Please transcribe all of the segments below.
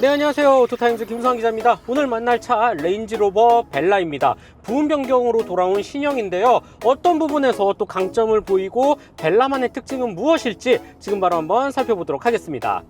네, 안녕하세요. 오토타임즈 김수환 기자입니다. 오늘 만날 차 레인지로버 벨라입니다. 부분 변경으로 돌아온 신형인데요. 어떤 부분에서 또 강점을 보이고 벨라만의 특징은 무엇일지 지금 바로 한번 살펴보도록 하겠습니다.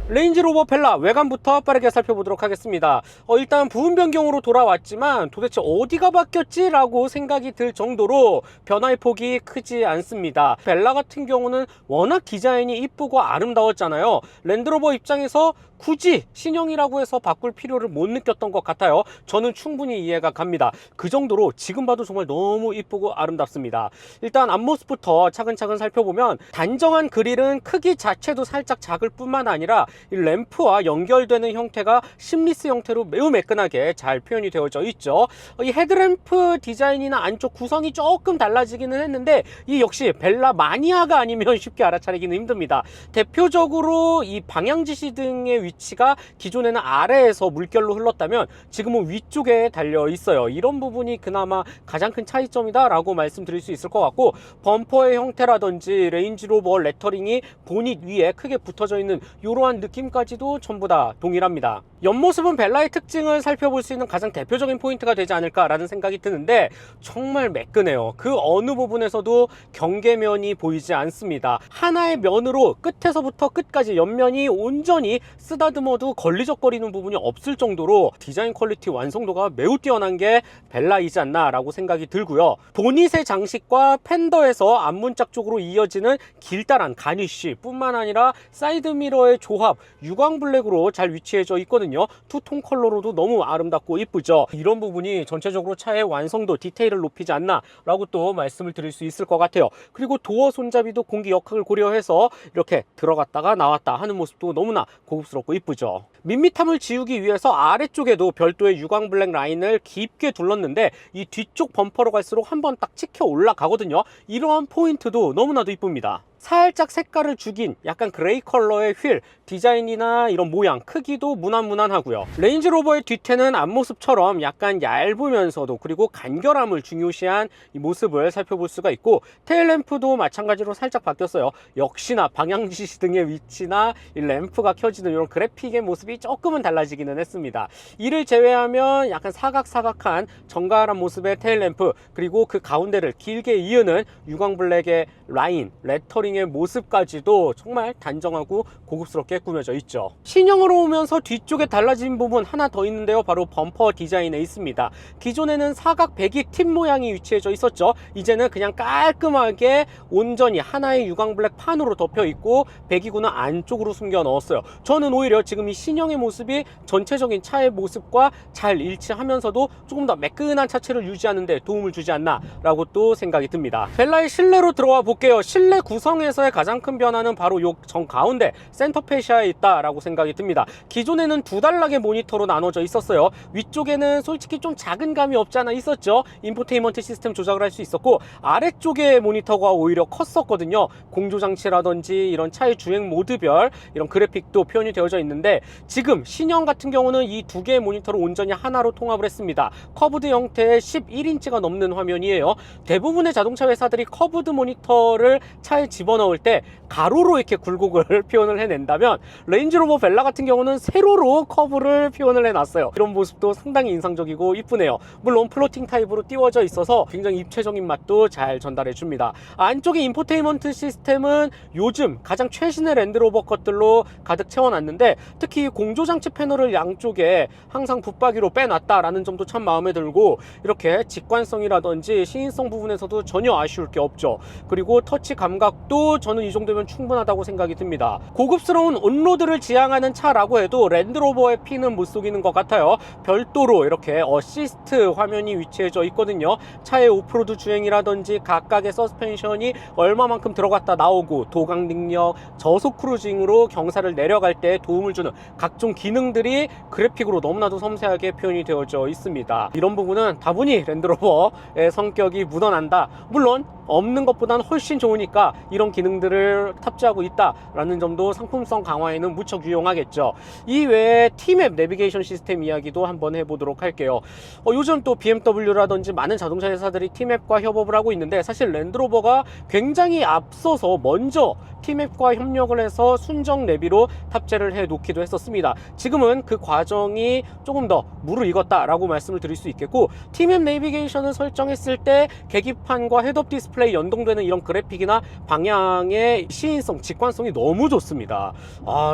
레인지로버 벨라 외관부터 빠르게 살펴보도록 하겠습니다. 일단 부분 변경으로 돌아왔지만 도대체 어디가 바뀌었지? 라고 생각이 들 정도로 변화의 폭이 크지 않습니다. 벨라 같은 경우는 워낙 디자인이 이쁘고 아름다웠잖아요. 랜드로버 입장에서 굳이 신형이라고 해서 바꿀 필요를 못 느꼈던 것 같아요. 저는 충분히 이해가 갑니다. 그 정도로 지금 봐도 정말 너무 이쁘고 아름답습니다. 일단 앞모습부터 차근차근 살펴보면 단정한 그릴은 크기 자체도 살짝 작을 뿐만 아니라 이 램프와 연결되는 형태가 심리스 형태로 매우 매끈하게 잘 표현이 되어져 있죠. 이 헤드램프 디자인이나 안쪽 구성이 조금 달라지기는 했는데 이 역시 벨라 마니아가 아니면 쉽게 알아차리기는 힘듭니다. 대표적으로 이 방향지시 등의 위치가 기존에는 아래에서 물결로 흘렀다면 지금은 위쪽에 달려 있어요. 이런 부분이 그나마 가장 큰 차이점이다 라고 말씀드릴 수 있을 것 같고, 범퍼의 형태라든지 레인지로버 레터링이 보닛 위에 크게 붙어져 있는 이러한 느낌까지도 전부 다 동일합니다. 옆모습은 벨라의 특징을 살펴볼 수 있는 가장 대표적인 포인트가 되지 않을까 라는 생각이 드는데 정말 매끈해요. 그 어느 부분에서도 경계면이 보이지 않습니다. 하나의 면으로 끝에서부터 끝까지 옆면이 온전히 쓰다듬어도 걸리적거리는 부분이 없을 정도로 디자인 퀄리티 완성도가 매우 뛰어난 게 벨라이지 않나 라고 생각이 들고요. 보닛의 장식과 팬더에서 앞문짝 쪽으로 이어지는 길다란 가니쉬 뿐만 아니라 사이드미러의 조합 유광블랙으로 잘 위치해져 있거든요. 투톤 컬러로도 너무 아름답고 이쁘죠. 이런 부분이 전체적으로 차의 완성도 디테일을 높이지 않나 라고 또 말씀을 드릴 수 있을 것 같아요. 그리고 도어 손잡이도 공기 역학을 고려해서 이렇게 들어갔다가 나왔다 하는 모습도 너무나 고급스럽고 이쁘죠. 밋밋함을 지우기 위해서 아래쪽에도 별도의 유광블랙 라인을 깊게 둘렀는데 이 뒤쪽 범퍼로 갈수록 한번 딱 찍혀 올라가거든요. 이러한 포인트도 너무나도 이쁩니다. 살짝 색깔을 죽인 약간 그레이 컬러의 휠 디자인이나 이런 모양 크기도 무난무난하고요. 레인지로버의 뒤태는 앞모습처럼 약간 얇으면서도 그리고 간결함을 중요시한 이 모습을 살펴볼 수가 있고, 테일램프도 마찬가지로 살짝 바뀌었어요. 역시나 방향지시 등의 위치나 이 램프가 켜지는 이런 그래픽의 모습이 조금은 달라지기는 했습니다. 이를 제외하면 약간 사각사각한 정갈한 모습의 테일램프, 그리고 그 가운데를 길게 이으는 유광블랙의 라인, 레터링의 모습까지도 정말 단정하고 고급스럽게 꾸며져 있죠. 신형으로 오면서 뒤쪽에 달라진 부분 하나 더 있는데요. 바로 범퍼 디자인에 있습니다. 기존에는 사각 배기 팁 모양이 위치해져 있었죠. 이제는 그냥 깔끔하게 온전히 하나의 유광블랙 판으로 덮여 있고 배기구는 안쪽으로 숨겨 넣었어요. 저는 오히려 지금 이 신형의 모습이 전체적인 차의 모습과 잘 일치하면서도 조금 더 매끈한 차체를 유지하는 데 도움을 주지 않나 라고 또 생각이 듭니다. 벨라의 실내로 들어와 볼게요. 실내 구성에서의 가장 큰 변화는 바로 요 정 가운데 센터페시아에 있다라고 생각이 듭니다. 기존에는 두 단락의 모니터로 나눠져 있었어요. 위쪽에는 솔직히 좀 작은 감이 없지 않아 있었죠. 인포테인먼트 시스템 조작을 할 수 있었고, 아래쪽의 모니터가 오히려 컸었거든요. 공조장치라든지 이런 차의 주행 모드별 이런 그래픽도 표현이 되어져 있는데, 지금 신형 같은 경우는 이 두 개의 모니터를 온전히 하나로 통합을 했습니다. 커브드 형태의 11인치가 넘는 화면이에요. 대부분의 자동차 회사들이 커브드 모니터를 차에 집어넣을 때 가로로 이렇게 굴곡을 표현을 해낸다면, 레인지로버 벨라 같은 경우는 세로로 커브를 표현을 해놨어요. 이런 모습도 상당히 인상적이고 이쁘네요. 물론 플로팅 타입으로 띄워져 있어서 굉장히 입체적인 맛도 잘 전달해 줍니다. 안쪽에 인포테인먼트 시스템은 요즘 가장 최신의 랜드로버 것들로 가득 채워놨는데, 특히 공조장치 패널을 양쪽에 항상 붙박이로 빼놨다라는 점도 참 마음에 들고, 이렇게 직관성이라든지 시인성 부분에서도 전혀 아쉬울 게 없죠. 그리고 터치 감각도 저는 이 정도면 충분하다고 생각이 듭니다. 고급스러운 온로드를 지향하는 차라고 해도 랜드로버의 피는 못 속이는 것 같아요. 별도로 이렇게 어시스트 화면이 위치해져 있거든요. 차의 오프로드 주행이라든지 각각의 서스펜션이 얼마만큼 들어갔다 나오고, 도강 능력, 저속 크루징으로 경사를 내려갈 때 도움을 주는 각종 기능들이 그래픽으로 너무나도 섬세하게 표현이 되어져 있습니다. 이런 부분은 다분히 랜드로버의 성격이 묻어난다. 물론 없는 것보다는 훨씬 좋으니까 이런 이런 기능들을 탑재하고 있다라는 점도 상품성 강화에는 무척 유용하겠죠. 이외에 T맵 내비게이션 시스템 이야기도 한번 해보도록 할게요. 요즘 또 BMW라든지 많은 자동차 회사들이 T맵과 협업을 하고 있는데, 사실 랜드로버가 굉장히 앞서서 먼저 T맵과 협력을 해서 순정 내비로 탑재를 해 놓기도 했었습니다. 지금은 그 과정이 조금 더 무르익었다라고 말씀을 드릴 수 있겠고, T맵 내비게이션을 설정했을 때 계기판과 헤드업 디스플레이 연동되는 이런 그래픽이나 방향의 시인성, 직관성이 너무 좋습니다.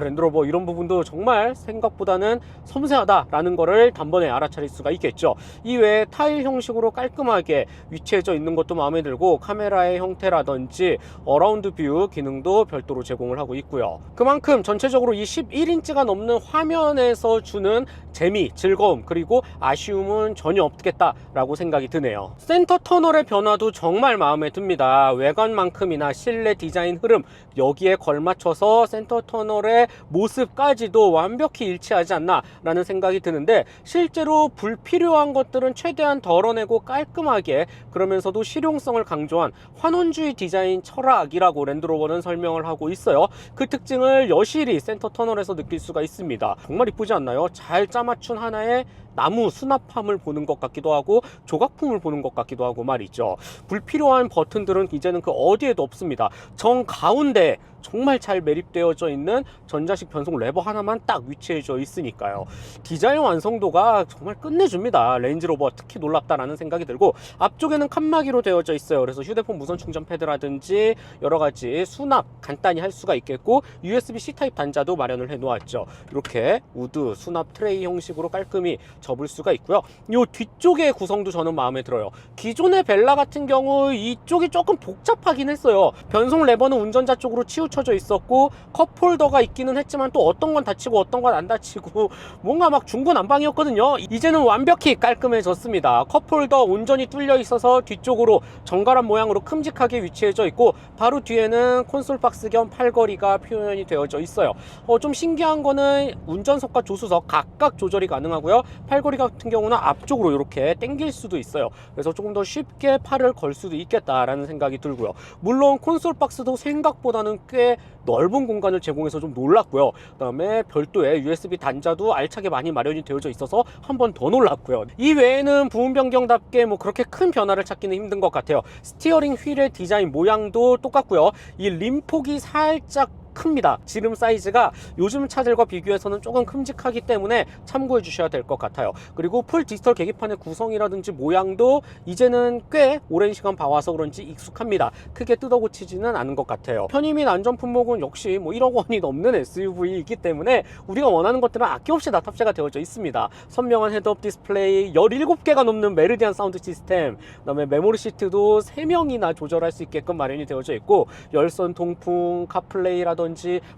랜드로버 이런 부분도 정말 생각보다는 섬세하다라는 거를 단번에 알아차릴 수가 있겠죠. 이외에 타일 형식으로 깔끔하게 위치해져 있는 것도 마음에 들고, 카메라의 형태라든지 어라운드 뷰 기능도 별도로 제공을 하고 있고요. 그만큼 전체적으로 이 11인치가 넘는 화면에서 주는 재미, 즐거움, 그리고 아쉬움은 전혀 없겠다라고 생각이 드네요. 센터 터널의 변화도 정말 마음에 듭니다. 외관만큼이나 실내 디자인 흐름, 여기에 걸맞춰서 센터 터널의 모습까지도 완벽히 일치하지 않나 라는 생각이 드는데, 실제로 불필요한 것들은 최대한 덜어내고 깔끔하게, 그러면서도 실용성을 강조한 환원주의 디자인 철학이라고 랜드로버는 설명을 하고 있어요. 그 특징을 여실히 센터 터널에서 느낄 수가 있습니다. 정말 이쁘지 않나요? 잘 짜맞춘 하나의 나무 수납함을 보는 것 같기도 하고, 조각품을 보는 것 같기도 하고 말이죠. 불필요한 버튼들은 이제는 그 어디에도 없습니다. 정 가운데 정말 잘 매립되어져 있는 전자식 변속 레버 하나만 딱 위치해져 있으니까요. 디자인 완성도가 정말 끝내줍니다. 레인지로버 특히 놀랍다라는 생각이 들고, 앞쪽에는 칸막이로 되어져 있어요. 그래서 휴대폰 무선 충전 패드라든지 여러가지 수납 간단히 할 수가 있겠고, USB-C 타입 단자도 마련을 해 놓았죠. 이렇게 우드 수납 트레이 형식으로 깔끔히 접을 수가 있고요. 이 뒤쪽의 구성도 저는 마음에 들어요. 기존의 벨라 같은 경우 이쪽이 조금 복잡하긴 했어요. 변속 레버는 운전자 쪽으로 치우쳐져 있었고, 컵홀더가 있기는 했지만 또 어떤 건 닫히고 어떤 건 안 닫히고 뭔가 막 중구난방이었거든요. 이제는 완벽히 깔끔해졌습니다. 컵홀더 온전히 뚫려 있어서 뒤쪽으로 정갈한 모양으로 큼직하게 위치해져 있고, 바로 뒤에는 콘솔 박스 겸 팔걸이가 표현이 되어져 있어요. 좀 신기한 거는 운전석과 조수석 각각 조절이 가능하고요. 팔걸이 같은 경우는 앞쪽으로 이렇게 당길 수도 있어요. 그래서 조금 더 쉽게 팔을 걸 수도 있겠다라는 생각이 들고요. 물론 콘솔 박스도 생각보다는 꽤 넓은 공간을 제공해서 좀 놀랐고요. 그 다음에 별도의 USB 단자도 알차게 많이 마련이 되어져 있어서 한 번 더 놀랐고요. 이 외에는 부분 변경답게 뭐 그렇게 큰 변화를 찾기는 힘든 것 같아요. 스티어링 휠의 디자인 모양도 똑같고요. 이 림폭이 살짝 큽니다. 지름 사이즈가 요즘 차들과 비교해서는 조금 큼직하기 때문에 참고해 주셔야 될 것 같아요. 그리고 풀 디지털 계기판의 구성이라든지 모양도 이제는 꽤 오랜 시간 봐와서 그런지 익숙합니다. 크게 뜯어 고치지는 않은 것 같아요. 편의 및 안전 품목은 역시 뭐 1억 원이 넘는 SUV이기 때문에 우리가 원하는 것들은 아낌없이 다 탑재가 되어져 있습니다. 선명한 헤드업 디스플레이, 17개가 넘는 메르디안 사운드 시스템, 그다음에 메모리 시트도 3명이나 조절할 수 있게끔 마련이 되어져 있고, 열선 통풍, 카플레이라든지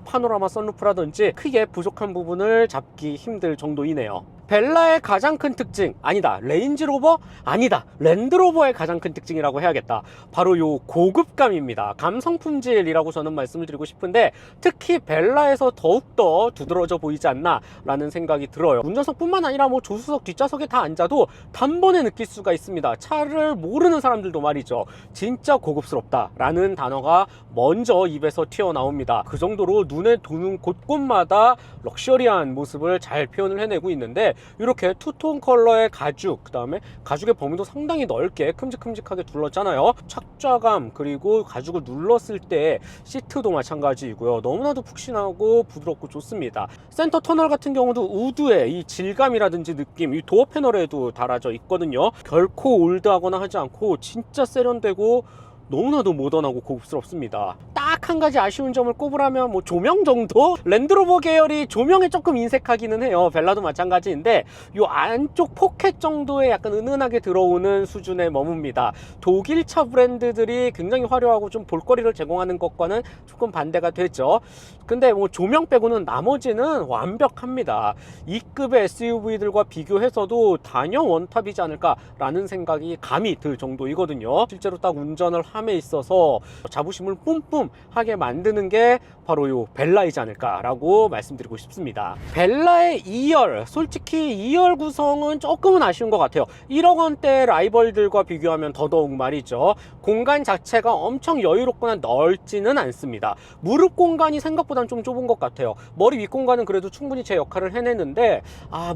파노라마 선루프라든지 크게 부족한 부분을 잡기 힘들 정도이네요. 벨라의 가장 큰 특징, 아니다, 레인지로버? 아니다, 랜드로버의 가장 큰 특징이라고 해야겠다. 바로 요 고급감입니다. 감성 품질이라고 저는 말씀을 드리고 싶은데, 특히 벨라에서 더욱더 두드러져 보이지 않나 라는 생각이 들어요. 운전석 뿐만 아니라 뭐 조수석 뒷좌석에 다 앉아도 단번에 느낄 수가 있습니다. 차를 모르는 사람들도 말이죠, 진짜 고급스럽다 라는 단어가 먼저 입에서 튀어나옵니다. 그 정도로 눈에 도는 곳곳마다 럭셔리한 모습을 잘 표현을 해내고 있는데, 이렇게 투톤 컬러의 가죽, 그 다음에 가죽의 범위도 상당히 넓게 큼직큼직하게 둘렀잖아요. 착좌감, 그리고 가죽을 눌렀을 때 시트도 마찬가지이고요. 너무나도 푹신하고 부드럽고 좋습니다. 센터 터널 같은 경우도 우드의 이 질감이라든지 느낌, 이 도어 패널에도 달아져 있거든요. 결코 올드하거나 하지 않고 진짜 세련되고 너무나도 모던하고 고급스럽습니다. 딱 한 가지 아쉬운 점을 꼽으라면 뭐 조명 정도? 랜드로버 계열이 조명에 조금 인색하기는 해요. 벨라도 마찬가지인데 요 안쪽 포켓 정도에 약간 은은하게 들어오는 수준에 머뭅니다. 독일차 브랜드들이 굉장히 화려하고 좀 볼거리를 제공하는 것과는 조금 반대가 되죠. 근데 뭐 조명 빼고는 나머지는 완벽합니다. 이 급의 SUV들과 비교해서도 단연 원탑이지 않을까라는 생각이 감이 들 정도이거든요. 실제로 딱 운전을 함에 있어서 자부심을 뿜뿜 하게 만드는 게 바로 요 벨라이지 않을까라고 말씀드리고 싶습니다. 벨라의 2열, 솔직히 2열 구성은 조금은 아쉬운 것 같아요. 1억 원대 라이벌들과 비교하면 더더욱 말이죠. 공간 자체가 엄청 여유롭거나 넓지는 않습니다. 무릎 공간이 생각보다는 좀 좁은 것 같아요. 머리 윗 공간은 그래도 충분히 제 역할을 해내는데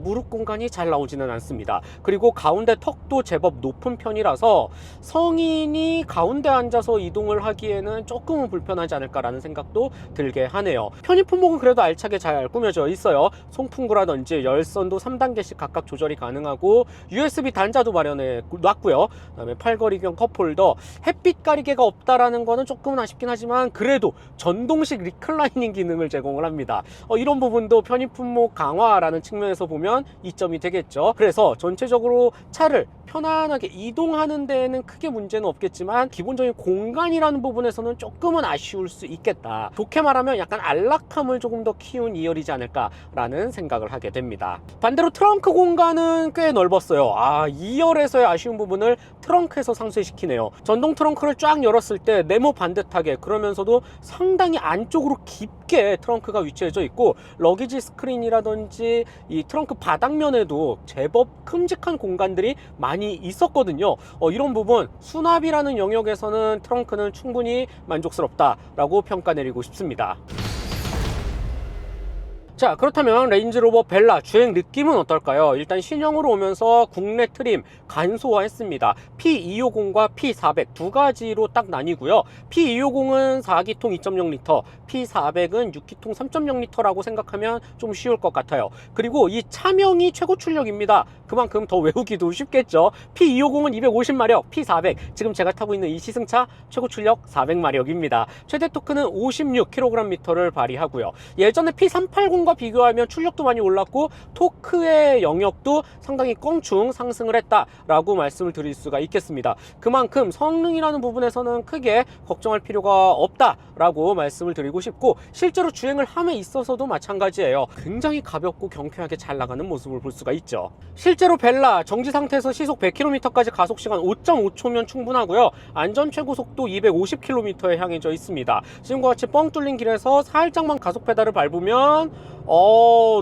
무릎 공간이 잘 나오지는 않습니다. 그리고 가운데 턱도 제법 높은 편이라서 성인이 가운데 앉아서 이동을 하기에는 조금은 불편하지 않을까라는 생각도 들게 하네요. 편의 품목은 그래도 알차게 잘 꾸며져 있어요. 송풍구라든지 열선도 3단계씩 각각 조절이 가능하고 USB 단자도 마련해 놨고요. 그다음에 팔걸이경 컵홀더, 햇빛 가리개가 없다라는 거는 조금은 아쉽긴 하지만 그래도 전동식 리클라이닝 기능을 제공을 합니다. 이런 부분도 편의 품목 강화라는 측면에서 보면 이점이 되겠죠. 그래서 전체적으로 차를 편안하게 이동하는 데에는 크게 문제는 없겠지만 기본적인 공간이라는 부분에서는 조금은 아쉬울 수 있겠다. 좋게 말하면 약간 안락함을 조금 더 키운 2열이지 않을까라는 생각을 하게 됩니다. 반대로 트렁크 공간은 꽤 넓었어요. 2열에서의 아쉬운 부분을 트렁크에서 상쇄시키네요. 전동 트렁크를 쫙 열었을 때 네모 반듯하게, 그러면서도 상당히 안쪽으로 깊게 트렁크가 위치해져 있고 러기지 스크린이라든지 이 트렁크 바닥면에도 제법 큼직한 공간들이 많이 있었거든요. 이런 부분 수납이라는 영역에서는 트렁크는 충분히 만족스럽다라고 평가 내리고 싶습니다. 자, 그렇다면 레인지로버 벨라 주행 느낌은 어떨까요? 일단 신형으로 오면서 국내 트림 간소화했습니다. P250과 P400 두 가지로 딱 나뉘고요. P250은 4기통 2.0L, P400은 6기통 3.0L라고 생각하면 좀 쉬울 것 같아요. 그리고 이 차명이 최고 출력입니다. 그만큼 더 외우기도 쉽겠죠. P250은 250마력, P400 지금 제가 타고 있는 이 시승차 최고 출력 400마력입니다. 최대 토크는 56kgm를 발휘하고요. 예전에 P380과 비교하면 출력도 많이 올랐고 토크의 영역도 상당히 껑충 상승을 했다라고 말씀을 드릴 수가 있겠습니다. 그만큼 성능이라는 부분에서는 크게 걱정할 필요가 없다라고 말씀을 드리고 싶고, 실제로 주행을 함에 있어서도 마찬가지예요. 굉장히 가볍고 경쾌하게 잘 나가는 모습을 볼 수가 있죠. 실제로 벨라 정지 상태에서 시속 100km까지 가속시간 5.5초면 충분하고요. 안전 최고 속도 250km에 향해져 있습니다. 지금과 같이 뻥 뚫린 길에서 살짝만 가속 페달을 밟으면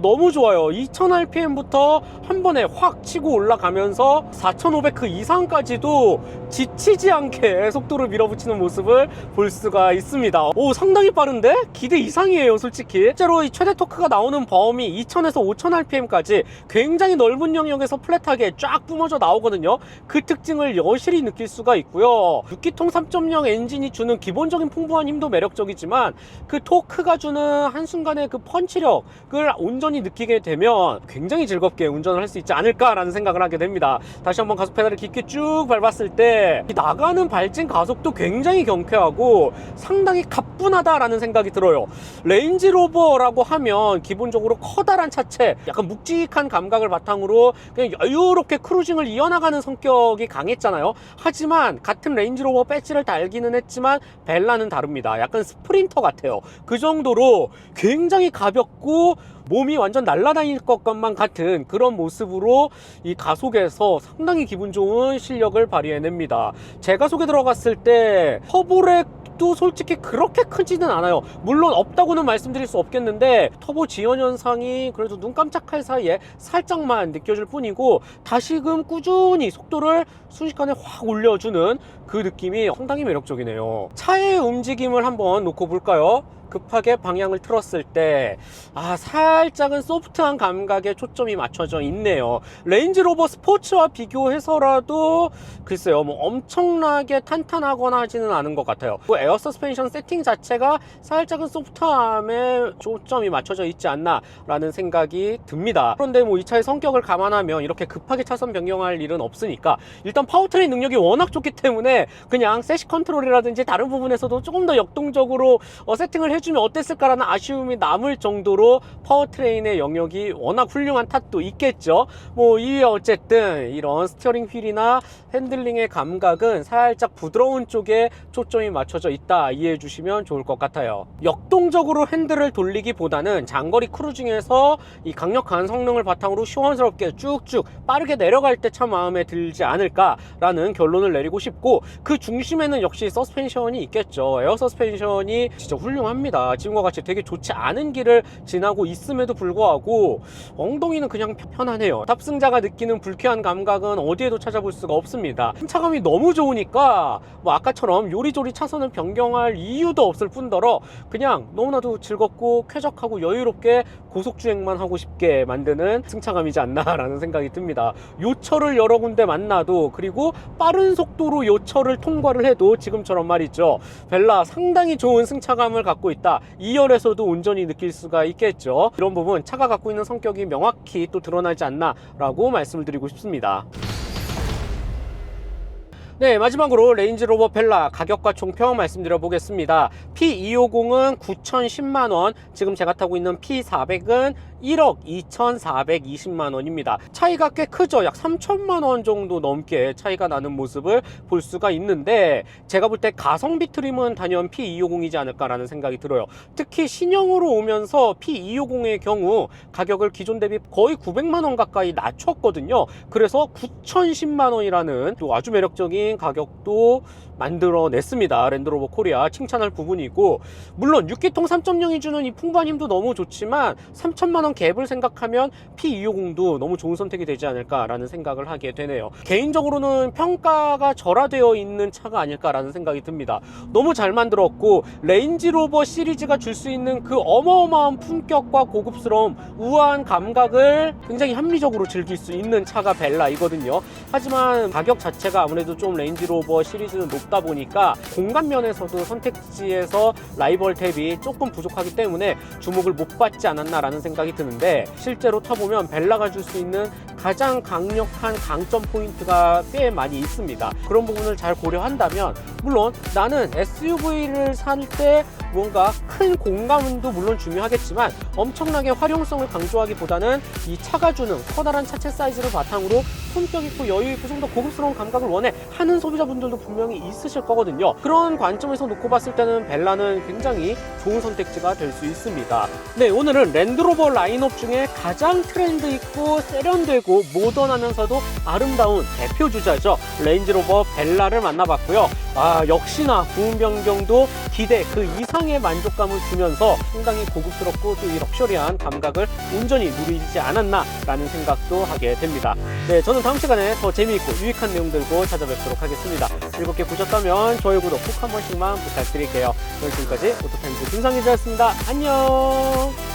너무 좋아요. 2000rpm부터 한 번에 확 치고 올라가면서 4500 그 이상까지도 지치지 않게 속도를 밀어붙이는 모습을 볼 수가 있습니다. 상당히 빠른데? 기대 이상이에요, 솔직히. 실제로 이 최대 토크가 나오는 범위 2000에서 5000rpm까지 굉장히 넓은 영역에서 플랫하게 쫙 뿜어져 나오거든요. 그 특징을 여실히 느낄 수가 있고요. 6기통 3.0 엔진이 주는 기본적인 풍부한 힘도 매력적이지만 그 토크가 주는 한순간의 그 펀치력 그걸 온전히 느끼게 되면 굉장히 즐겁게 운전을 할 수 있지 않을까라는 생각을 하게 됩니다. 다시 한번 가속 페달을 깊게 쭉 밟았을 때 나가는 발진 가속도 굉장히 경쾌하고 상당히 가뿐하다라는 생각이 들어요. 레인지로버라고 하면 기본적으로 커다란 차체, 약간 묵직한 감각을 바탕으로 그냥 여유롭게 크루징을 이어나가는 성격이 강했잖아요. 하지만 같은 레인지로버 배지를 달기는 했지만 벨라는 다릅니다. 약간 스프린터 같아요. 그 정도로 굉장히 가볍고 몸이 완전 날아다닐 것만 같은 그런 모습으로 이 가속에서 상당히 기분 좋은 실력을 발휘해냅니다. 제 가속에 들어갔을 때 터보렉도 솔직히 그렇게 크지는 않아요. 물론 없다고는 말씀드릴 수 없겠는데 터보 지연 현상이 그래도 눈 깜짝할 사이에 살짝만 느껴질 뿐이고 다시금 꾸준히 속도를 순식간에 확 올려주는 그 느낌이 상당히 매력적이네요. 차의 움직임을 한번 놓고 볼까요? 급하게 방향을 틀었을 때 살짝은 소프트한 감각에 초점이 맞춰져 있네요. 레인지로버 스포츠와 비교해서라도 글쎄요, 뭐 엄청나게 탄탄하거나 하지는 않은 것 같아요. 에어 서스펜션 세팅 자체가 살짝은 소프트함에 초점이 맞춰져 있지 않나 라는 생각이 듭니다. 그런데 뭐 이 차의 성격을 감안하면 이렇게 급하게 차선 변경할 일은 없으니까 일단 파워트레인 능력이 워낙 좋기 때문에 그냥 세시 컨트롤이라든지 다른 부분에서도 조금 더 역동적으로 세팅을 해주면 어땠을까라는 아쉬움이 남을 정도로 파워트레인의 영역이 워낙 훌륭한 탓도 있겠죠. 뭐 이 어쨌든 이런 스티어링 휠이나 핸들링의 감각은 살짝 부드러운 쪽에 초점이 맞춰져 있다 이해해 주시면 좋을 것 같아요. 역동적으로 핸들을 돌리기보다는 장거리 크루징에서 이 강력한 성능을 바탕으로 시원스럽게 쭉쭉 빠르게 내려갈 때 참 마음에 들지 않을까라는 결론을 내리고 싶고, 그 중심에는 역시 서스펜션이 있겠죠. 에어 서스펜션이 진짜 훌륭합니다. 지금과 같이 되게 좋지 않은 길을 지나고 있음에도 불구하고 엉덩이는 그냥 편안해요. 탑승자가 느끼는 불쾌한 감각은 어디에도 찾아볼 수가 없습니다. 승차감이 너무 좋으니까 뭐 아까처럼 요리조리 차선을 변경할 이유도 없을 뿐더러 그냥 너무나도 즐겁고 쾌적하고 여유롭게 고속주행만 하고 싶게 만드는 승차감이지 않나라는 생각이 듭니다. 요철을 여러 군데 만나도, 그리고 빠른 속도로 요철을 통과를 해도 지금처럼 말이죠, 벨라 상당히 좋은 승차감을 갖고 있다, 2열에서도 온전히 느낄 수가 있겠죠. 이런 부분 차가 갖고 있는 성격이 명확히 또 드러나지 않나 라고 말씀을 드리고 싶습니다. 네, 마지막으로 레인지로버 벨라 가격과 총평 말씀드려 보겠습니다. P250은 9,010만원, 지금 제가 타고 있는 P400은 1억 2,420만원입니다. 차이가 꽤 크죠. 약 3천만원 정도 넘게 차이가 나는 모습을 볼 수가 있는데, 제가 볼 때 가성비 트림은 단연 P250이지 않을까라는 생각이 들어요. 특히 신형으로 오면서 P250의 경우 가격을 기존 대비 거의 900만원 가까이 낮췄거든요. 그래서 9,010만원이라는 또 아주 매력적인 가격도 만들어냈습니다. 랜드로버 코리아 칭찬할 부분이고, 물론 6기통 3.0이 주는 이 풍부한 힘도 너무 좋지만 3천만원 갭을 생각하면 P250도 너무 좋은 선택이 되지 않을까라는 생각을 하게 되네요. 개인적으로는 평가가 절하되어 있는 차가 아닐까라는 생각이 듭니다. 너무 잘 만들었고, 레인지로버 시리즈가 줄 수 있는 그 어마어마한 품격과 고급스러움, 우아한 감각을 굉장히 합리적으로 즐길 수 있는 차가 벨라이거든요. 하지만 가격 자체가 아무래도 좀 레인지로버 시리즈는 높다 보니까 공간 면에서도 선택지에서 라이벌 탭이 조금 부족하기 때문에 주목을 못 받지 않았나라는 생각이 드는데, 실제로 타보면 벨라가 줄 수 있는 가장 강력한 강점 포인트가 꽤 많이 있습니다. 그런 부분을 잘 고려한다면, 물론 나는 SUV를 살 때 뭔가 큰 공간도 물론 중요하겠지만 엄청나게 활용성을 강조하기보다는 이 차가 주는 커다란 차체 사이즈를 바탕으로 품격 있고 여유 있고 좀 더 고급스러운 감각을 원해 하는 소비자분들도 분명히 있으실 거거든요. 그런 관점에서 놓고 봤을 때는 벨라는 굉장히 좋은 선택지가 될 수 있습니다. 네, 오늘은 랜드로버 라인업 중에 가장 트렌드 있고 세련되고 모던하면서도 아름다운 대표 주자죠, 레인지로버 벨라를 만나봤고요. 역시나 부분 변경도 기대 그 이상의 만족감을 주면서 상당히 고급스럽고 또 이 럭셔리한 감각을 온전히 누리지 않았나 라는 생각도 하게 됩니다. 네, 저는 다음 시간에 더 재미있고 유익한 내용 들고 찾아뵙도록 하겠습니다. 즐겁게 보셨다면 좋아요, 구독 꼭 한 번씩만 부탁드릴게요. 오늘 지금까지 오토타임즈 김상기자였습니다. 안녕.